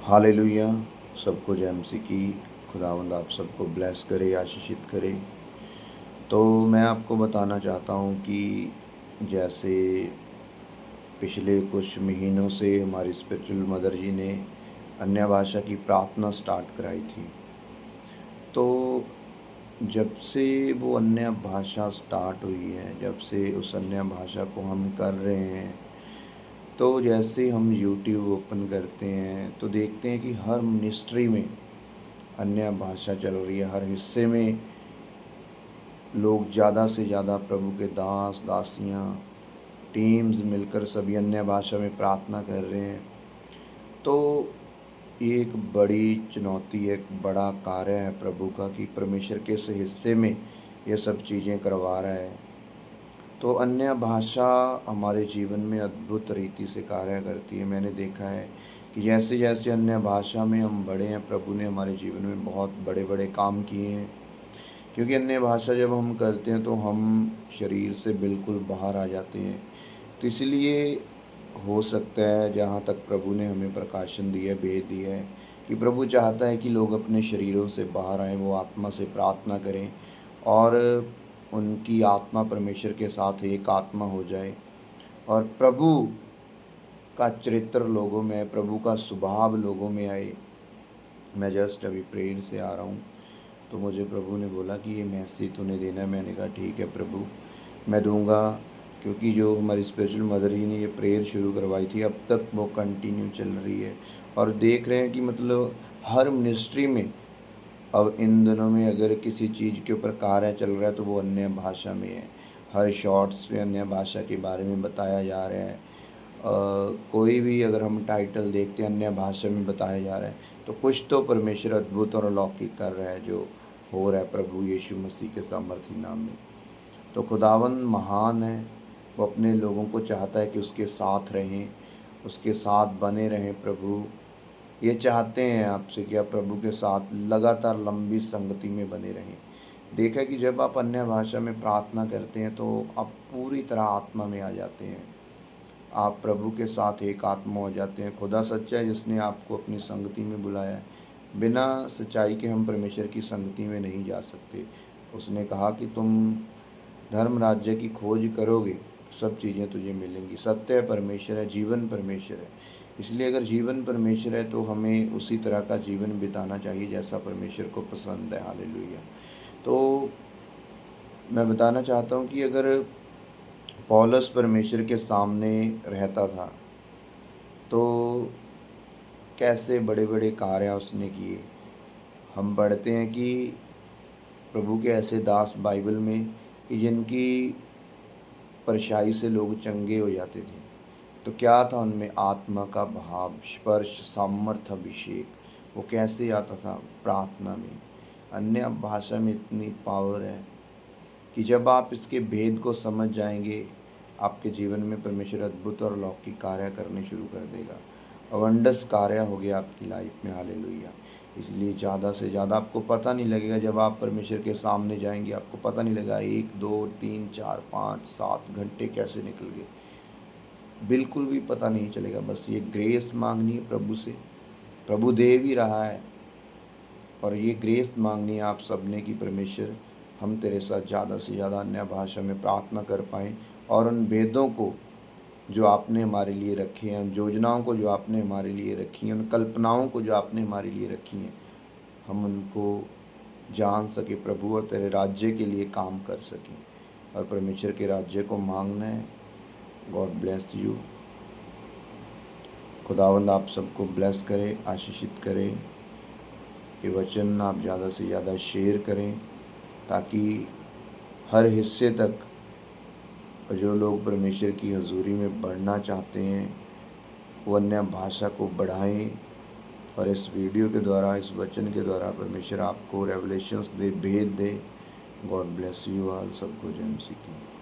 Hallelujah. सबको जय मसीह की। खुदावंद आप सबको ब्लेस करे, आशीषित करे। तो मैं आपको बताना चाहता हूँ कि जैसे पिछले कुछ महीनों से हमारी स्पिरिचुअल मदर जी ने अन्य भाषा की प्रार्थना स्टार्ट कराई थी। तो जब से वो अन्य भाषा स्टार्ट हुई है, जब से उस अन्य भाषा को हम कर रहे हैं, तो जैसे हम यूट्यूब ओपन करते हैं तो देखते हैं कि हर मिनिस्ट्री में अन्य भाषा चल रही है। हर हिस्से में लोग ज़्यादा से ज़्यादा प्रभु के दास दासियाँ टीम्स मिलकर सभी अन्य भाषा में प्रार्थना कर रहे हैं। तो ये एक बड़ी चुनौती, एक बड़ा कार्य है प्रभु का कि परमेश्वर के इस हिस्से में ये सब चीज़ें करवा रहा है। तो अन्य भाषा हमारे जीवन में अद्भुत रीति से कार्य करती है। मैंने देखा है कि जैसे जैसे अन्य भाषा में हम बढ़े हैं, प्रभु ने हमारे जीवन में बहुत बड़े बड़े काम किए हैं। क्योंकि अन्य भाषा जब हम करते हैं तो हम शरीर से बिल्कुल बाहर आ जाते हैं। तो इसलिए हो सकता है, जहाँ तक प्रभु ने हमें प्रकाशन दिया, भेद दिया है, कि प्रभु चाहता है कि लोग अपने शरीरों से बाहर आएँ, वो आत्मा से प्रार्थना करें और उनकी आत्मा परमेश्वर के साथ एक आत्मा हो जाए और प्रभु का चरित्र लोगों में, प्रभु का स्वभाव लोगों में आए। मैं जस्ट अभी प्रेयर से आ रहा हूँ, तो मुझे प्रभु ने बोला कि ये मैसेज तूने देना है। मैंने कहा ठीक है प्रभु, मैं दूंगा। क्योंकि जो हमारी स्पिरिचुअल मदर जी ने ये प्रेयर शुरू करवाई थी, अब तक वो कंटिन्यू चल रही है। और देख रहे हैं कि मतलब हर मिनिस्ट्री में अब इन दिनों में अगर किसी चीज़ के ऊपर कार्य चल रहा है तो वो अन्य भाषा में है। हर शॉर्ट्स पे अन्य भाषा के बारे में बताया जा रहा है। कोई भी अगर हम टाइटल देखते हैं, अन्य भाषा में बताया जा रहा है, तो कुछ तो परमेश्वर अद्भुत और अलौकिक कर रहा है, जो हो रहा है प्रभु यीशु मसीह के सामर्थी नाम में। तो खुदावंद महान है। वो अपने लोगों को चाहता है कि उसके साथ रहें, उसके साथ बने रहें। प्रभु ये चाहते हैं आपसे कि आप प्रभु के साथ लगातार लंबी संगति में बने रहें। देखा कि जब आप अन्य भाषा में प्रार्थना करते हैं तो आप पूरी तरह आत्मा में आ जाते हैं। आप प्रभु के साथ एक आत्मा हो जाते हैं। खुदा सच्चा है जिसने आपको अपनी संगति में बुलाया है। बिना सच्चाई के हम परमेश्वर की संगति में नहीं जा सकते। उसने कहा कि तुम धर्म राज्य की खोज करोगे, सब चीज़ें तुझे मिलेंगी। सत्य परमेश्वर है, जीवन परमेश्वर है। इसलिए अगर जीवन परमेश्वर है तो हमें उसी तरह का जीवन बिताना चाहिए जैसा परमेश्वर को पसंद है। हालेलुया। तो मैं बताना चाहता हूँ कि अगर पौलुस परमेश्वर के सामने रहता था तो कैसे बड़े बड़े कार्य उसने किए। हम पढ़ते हैं कि प्रभु के ऐसे दास बाइबल में कि जिनकी परछाई से लोग चंगे हो जाते थे। तो क्या था उनमें? आत्मा का भाव, स्पर्श, सामर्थ, अभिषेक। वो कैसे आता था? प्रार्थना में। अन्य भाषा में इतनी पावर है कि जब आप इसके भेद को समझ जाएंगे, आपके जीवन में परमेश्वर अद्भुत और अलौकिक कार्य करने शुरू कर देगा। अवंडस कार्य हो गया आपकी लाइफ में। हालेलुया। इसलिए ज़्यादा से ज़्यादा आपको पता नहीं लगेगा, जब आप परमेश्वर के सामने जाएंगे आपको पता नहीं लगेगा 1 2 3 4 5 7 घंटे कैसे निकल गए, बिल्कुल भी पता नहीं चलेगा। बस ये ग्रेस मांगनी है प्रभु से, प्रभु दे भी रहा है। और ये ग्रेस मांगनी है आप सबने कि परमेश्वर, हम तेरे साथ ज़्यादा से ज़्यादा अन्य भाषा में प्रार्थना कर पाएँ और उन भेदों को जो आपने हमारे लिए रखे हैं, उन योजनाओं को जो आपने हमारे लिए रखी हैं, उन कल्पनाओं को जो आपने हमारे लिए रखी हैं, हम उनको जान सके प्रभु और तेरे राज्य के लिए काम कर सकें। और परमेश्वर के राज्य को मांगना है। God bless you. खुदावंद आप सबको ब्लेस करे, आशीषित करे। ये वचन आप ज़्यादा से ज़्यादा शेयर करें ताकि हर हिस्से तक जो लोग परमेश्वर की हजूरी में बढ़ना चाहते हैं वो अन्य भाषा को बढ़ाएं। और इस वीडियो के द्वारा, इस वचन के द्वारा परमेश्वर आपको रेवलेशंस दे, भेद दे। God bless you all. सबको जय मसीह की।